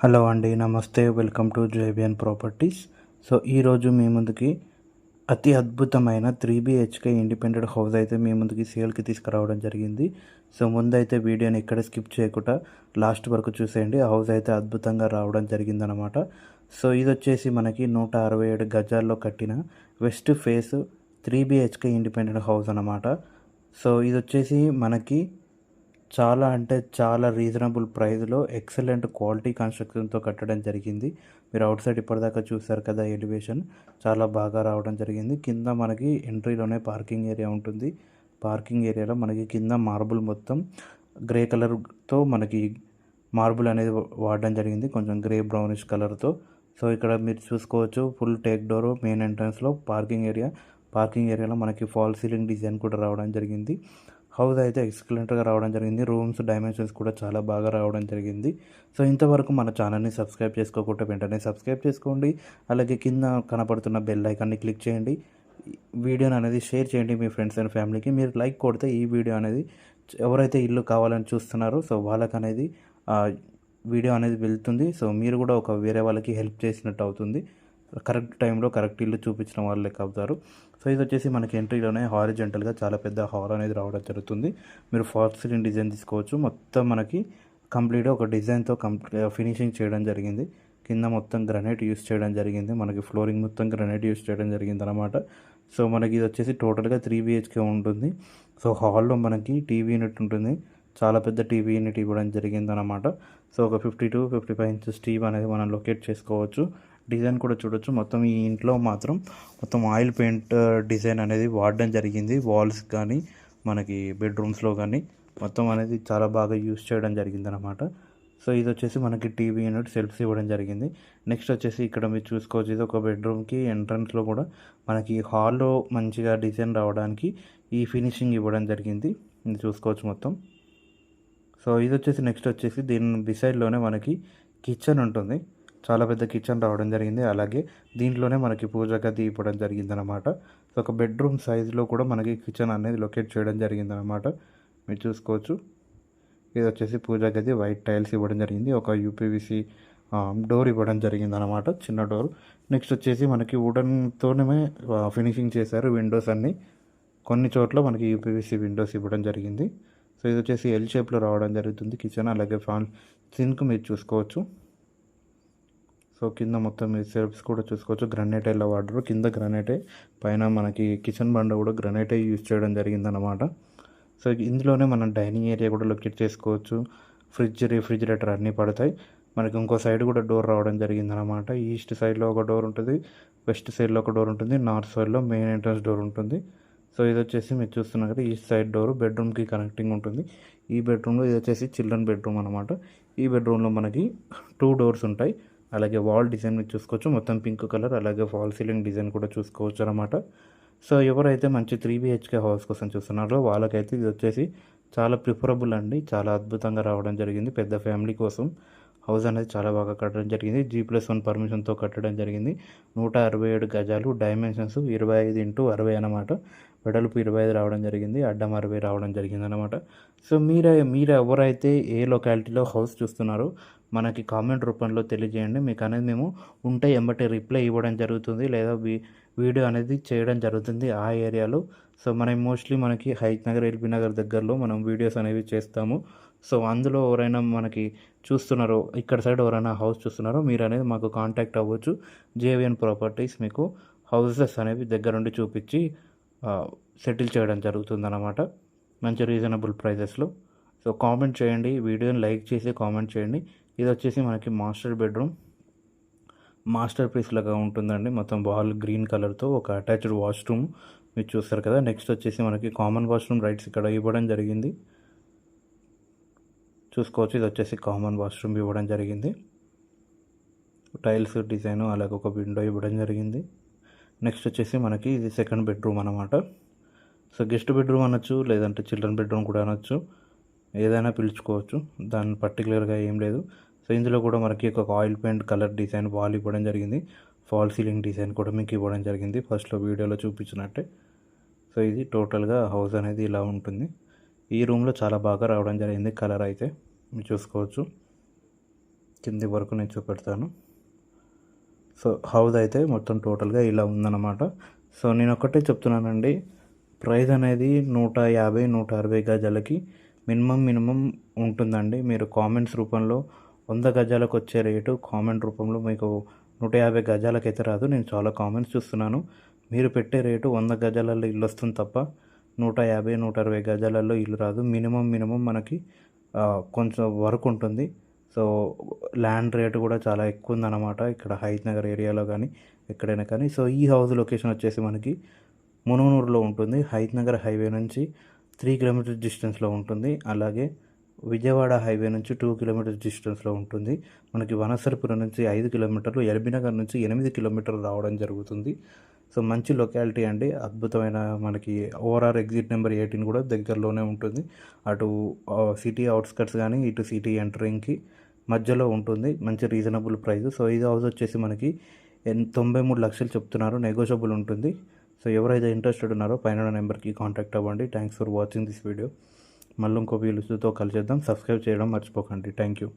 Hello అండి, నమస్తే. Welcome to JBN properties. So ఈరోజు మీ ముందుకి అతి అద్భుతమైన 3 BHK ఇండిపెండెంట్ హౌస్ అయితే మీ ముందుకి సేల్కి తీసుకురావడం జరిగింది. సో ముందైతే వీడియోని ఎక్కడ స్కిప్ చేయకుండా లాస్ట్ వరకు చూసేయండి. హౌస్ అయితే అద్భుతంగా రావడం జరిగిందనమాట. సో ఇది వచ్చేసి మనకి 167 గజాల్లో కట్టిన west face 3 BHK independent house అనమాట. సో ఇది వచ్చేసి మనకి చాలా అంటే చాలా రీజనబుల్ ప్రైస్లో ఎక్సలెంట్ క్వాలిటీ కన్స్ట్రక్షన్తో కట్టడం జరిగింది. మీరు అవుట్ సైడ్ ఇప్పటిదాకా చూసారు కదా, ఎలివేషన్ చాలా బాగా రావడం జరిగింది. కింద మనకి ఎంట్రీలోనే పార్కింగ్ ఏరియా ఉంటుంది. పార్కింగ్ ఏరియాలో మనకి కింద మార్బుల్ మొత్తం గ్రే కలర్తో మనకి మార్బుల్ అనేది వాడడం జరిగింది, కొంచెం గ్రే బ్రౌనిష్ కలర్తో. సో ఇక్కడ మీరు చూసుకోవచ్చు, ఫుల్ టేక్ డోర్ మెయిన్ ఎంట్రన్స్లో పార్కింగ్ ఏరియాలో మనకి ఫాల్ సీలింగ్ డిజైన్ కూడా రావడం జరిగింది. హౌస్ అయితే ఎక్సలెంట్గా రావడం జరిగింది. రూమ్స్ డైమెన్షన్స్ కూడా చాలా బాగా రావడం జరిగింది. సో ఇంతవరకు మన ఛానల్ని సబ్స్క్రైబ్ చేసుకోకుండా వెంటనే సబ్స్క్రైబ్ చేసుకోండి. అలాగే కింద కనపడుతున్న బెల్ ఐకాన్ని క్లిక్ చేయండి. వీడియోని అనేది షేర్ చేయండి మీ ఫ్రెండ్స్ అండ్ ఫ్యామిలీకి. మీరు లైక్ కొడితే ఈ వీడియో అనేది ఎవరైతే ఇల్లు కావాలని చూస్తున్నారో సో వాళ్ళకి అనేది వీడియో అనేది వెళ్తుంది. సో మీరు కూడా ఒక వేరే వాళ్ళకి హెల్ప్ చేసినట్టు అవుతుంది. కరెక్ట్ టైంలో కరెక్ట్ ఇల్లు చూపించిన వాళ్ళు లెక్క అవుతారు. సో ఇది వచ్చేసి మనకి ఎంట్రీలోనే హారిజెంటల్గా చాలా పెద్ద హాల్ అనేది రావడం జరుగుతుంది. మీరు ఫాల్ సీలింగ్ డిజైన్ తీసుకోవచ్చు. మొత్తం మనకి కంప్లీట్గా ఒక డిజైన్తో ఫినిషింగ్ చేయడం జరిగింది. కింద మొత్తం గ్రనైట్ యూస్ చేయడం జరిగింది. మనకి ఫ్లోరింగ్ మొత్తం గ్రనైట్ యూస్ చేయడం జరిగింది అనమాట. సో మనకి ఇది వచ్చేసి టోటల్గా 3 BHK ఉంటుంది. సో హాల్లో మనకి టీవీ యూనిట్ ఉంటుంది. చాలా పెద్ద టీవీ యూనిట్ ఇవ్వడం జరిగింది అనమాట. సో ఒక 50 to 55 ఇంచెస్ టీవీ అనేది మనం లొకేట్ చేసుకోవచ్చు. డిజైన్ కూడా చూడొచ్చు. మొత్తం ఈ ఇంట్లో మాత్రం మొత్తం ఆయిల్ పెయింట్ డిజైన్ అనేది వాడడం జరిగింది. వాల్స్ కానీ మనకి బెడ్రూమ్స్లో కానీ మొత్తం అనేది చాలా బాగా యూస్ చేయడం జరిగింది అనమాట. సో ఇది వచ్చేసి మనకి టీవీ యూనిట్ సెల్ఫ్స్ ఇవ్వడం జరిగింది. నెక్స్ట్ వచ్చేసి ఇక్కడ మీరు చూసుకోవచ్చు, ఇది ఒక బెడ్రూమ్కి ఎంట్రన్స్లో కూడా మనకి హాల్లో మంచిగా డిజైన్ రావడానికి ఈ ఫినిషింగ్ ఇవ్వడం జరిగింది. ఇది చూసుకోవచ్చు మొత్తం. సో ఇది వచ్చేసి నెక్స్ట్ వచ్చేసి దీని బిసైడ్లోనే మనకి కిచెన్ ఉంటుంది. చాలా పెద్ద కిచెన్ రావడం జరిగింది. అలాగే దీంట్లోనే మనకి పూజ గది ఇవ్వడం జరిగిందనమాట. సో ఒక బెడ్రూమ్ సైజులో కూడా మనకి కిచెన్ అనేది లొకేట్ చేయడం జరిగిందనమాట. మీరు చూసుకోవచ్చు. ఇది వచ్చేసి పూజ గది, వైట్ టైల్స్ ఇవ్వడం జరిగింది. ఒక యూపీవీసీ డోర్ ఇవ్వడం జరిగింది అనమాట, చిన్న డోర్. నెక్స్ట్ వచ్చేసి మనకి వుడన్తోనే ఫినిషింగ్ చేశారు విండోస్ అన్నీ. కొన్ని చోట్ల మనకి యూపీవీసీ విండోస్ ఇవ్వడం జరిగింది. సో ఇది వచ్చేసి ఎల్ షేప్లో రావడం జరుగుతుంది కిచెన్. అలాగే సింక్ మీరు చూసుకోవచ్చు. సో కింద మొత్తం మీరు సెల్ఫ్స్ కూడా చూసుకోవచ్చు. గ్రనైట్ ఇలా వాడరు, కింద గ్రనైటే, పైన మనకి కిచెన్ బండ కూడా గ్రనైటే యూజ్ చేయడం జరిగిందనమాట. సో ఇందులోనే మనం డైనింగ్ ఏరియా కూడా లొకేట్ చేసుకోవచ్చు. ఫ్రిడ్జ్, రిఫ్రిజిరేటర్ అన్నీ పడతాయి. మనకి ఇంకో సైడ్ కూడా డోర్ రావడం జరిగిందనమాట. ఈస్ట్ సైడ్లో ఒక డోర్ ఉంటుంది, వెస్ట్ సైడ్లో ఒక డోర్ ఉంటుంది, నార్త్ సైడ్లో మెయిన్ ఎంట్రన్స్ డోర్ ఉంటుంది. సో ఇది వచ్చేసి మీరు చూస్తున్నారు కదా, ఈస్ట్ సైడ్ డోర్ బెడ్రూమ్కి కనెక్టింగ్ ఉంటుంది. ఈ బెడ్రూమ్లో ఇది వచ్చేసి చిల్డ్రన్ బెడ్రూమ్ అనమాట. ఈ బెడ్రూమ్లో మనకి 2 డోర్స్ ఉంటాయి. అలాగే వాల్ డిజైన్ మీరు చూసుకోవచ్చు, మొత్తం పింక్ కలర్. అలాగే ఫాల్ సీలింగ్ డిజైన్ కూడా చూసుకోవచ్చు అనమాట. సో ఎవరైతే మంచి 3 BHK హౌస్ కోసం చూస్తున్నారో వాళ్ళకైతే ఇది వచ్చేసి చాలా ప్రిఫరబుల్ అండి. చాలా అద్భుతంగా రావడం జరిగింది. పెద్ద ఫ్యామిలీ కోసం హౌస్ అనేది చాలా బాగా కట్టడం జరిగింది. G+1 పర్మిషన్తో కట్టడం జరిగింది. 167 గజాలు, డైమెన్షన్స్ 25x60 అనమాట. వెడల్పు 25 రావడం జరిగింది, అడ్డం 60 రావడం జరిగింది అనమాట. సో మీరు ఎవరైతే ఏ లొకాలిటీలో హౌస్ చూస్తున్నారో మనకి కామెంట్ రూపంలో తెలియజేయండి. మీకు అనేది మేము ఉంటే ఎంబటే రిప్లై ఇవ్వడం జరుగుతుంది, లేదా వీడియో అనేది చేయడం జరుగుతుంది ఆ ఏరియాలో. సో మోస్ట్లీ మనకి హైత్ నగర్, ఎల్బీ నగర్ దగ్గరలో మనం వీడియోస్ అనేవి చేస్తాము. సో అందులో ఎవరైనా మనకి చూస్తున్నారో, ఇక్కడ సైడ్ ఎవరైనా హౌస్ చూస్తున్నారో మీరు అనేది మాకు కాంటాక్ట్ అవ్వచ్చు. జేవిఎన్ ప్రాపర్టీస్ మీకు హౌసెస్ అనేవి దగ్గరుండి చూపించి సెటిల్ చేయడం జరుగుతుందన్నమాట, మంచి రీజనబుల్ ప్రైజెస్లో. సో కామెంట్ చేయండి, వీడియోని లైక్ చేసి కామెంట్ చేయండి. ఇది వచ్చేసి మనకి మాస్టర్ పీస్ లాగా ఉంటుందండి. మొత్తం వాల్ గ్రీన్ కలర్తో ఒక అటాచ్డ్ వాష్రూమ్ మీరు చూస్తారు కదా. నెక్స్ట్ వచ్చేసి మనకి కామన్ వాష్రూమ్ రైట్స్ ఇక్కడ ఇవ్వడం జరిగింది, చూసుకోవచ్చు. ఇది వచ్చేసి కామన్ వాష్రూమ్ ఇవ్వడం జరిగింది. టైల్స్ డిజైన్, అలాగే ఒక విండో ఇవ్వడం జరిగింది. నెక్స్ట్ వచ్చేసి మనకి ఇది సెకండ్ బెడ్రూమ్ అనమాట. సో గెస్ట్ బెడ్రూమ్ అనొచ్చు, లేదంటే చిల్డ్రన్ బెడ్రూమ్ కూడా అనొచ్చు, ఏదైనా పిలుచుకోవచ్చు, దాని పర్టికులర్గా ఏం లేదు. సో ఇందులో కూడా మనకి ఒక oil paint colour design wall ఇవ్వడం జరిగింది. ఫాల్ సీలింగ్ డిజైన్ కూడా మీకు ఇవ్వడం జరిగింది, ఫస్ట్లో వీడియోలో చూపించినట్టే. సో ఇది టోటల్గా హౌస్ అనేది ఇలా ఉంటుంది. ఈ రూమ్లో చాలా బాగా రావడం జరిగింది కలర్ అయితే మీరు చూసుకోవచ్చు. కింది వరకు నేను చూపెడతాను. సో హౌస్ అయితే మొత్తం టోటల్గా ఇలా ఉందన్నమాట. సో నేను ఒకటే చెప్తున్నానండి, ప్రైస్ అనేది 150-160 గజాలకి మినిమం ఉంటుందండి. మీరు కామెంట్స్ రూపంలో 100 గజాలకు వచ్చే రేటు కామెంట్ రూపంలో మీకు 150 గజాలకైతే రాదు. నేను చాలా కామెంట్స్ చూస్తున్నాను. మీరు పెట్టే రేటు 100 గజాలలో ఇల్లు వస్తుంది తప్ప 150-160 గజాలలో ఇల్లు రాదు. మినిమం మనకి కొంచెం వర్క్ ఉంటుంది. సో ల్యాండ్ రేటు కూడా చాలా ఎక్కువ ఉందన్నమాట ఇక్కడ హైత్ నగర్ ఏరియాలో కానీ ఎక్కడైనా కానీ. సో ఈ హౌస్ లొకేషన్ వచ్చేసి మనకి మునుగనూరులో ఉంటుంది. హైత్ నగర్ హైవే నుంచి 3 కిలోమీటర్స్ డిస్టెన్స్లో ఉంటుంది. అలాగే విజయవాడ హైవే నుంచి 2 కిలోమీటర్స్ డిస్టెన్స్లో ఉంటుంది. మనకి వనసరపురం నుంచి 5 కిలోమీటర్లు, ఎల్బీనగర్ నుంచి 8 కిలోమీటర్లు రావడం జరుగుతుంది. సో మంచి లొకాలిటీ అండి, అద్భుతమైన. మనకి ఓఆర్ఆర్ ఎగ్జిట్ నెంబర్ 18 కూడా దగ్గరలోనే ఉంటుంది. అటు సిటీ అవుట్స్కట్స్ కానీ ఇటు సిటీ ఎంటరింగ్కి మధ్యలో ఉంటుంది. మంచి రీజనబుల్ ప్రైస్. సో ఇది హౌస్ వచ్చేసి మనకి 93 లక్షలు చెప్తున్నారు, నెగోషియబుల్ ఉంటుంది. సో ఎవరైతే ఇంట్రెస్టెడ్ ఉన్నారో పైన నెంబర్కి కాంటాక్ట్ అవ్వండి. Thanks for watching this video. మళ్ళీ ఇంకో వీడియోతో కలిసేద్దాం. సబ్స్క్రైబ్ చేయడం మర్చిపోకండి. Thank you.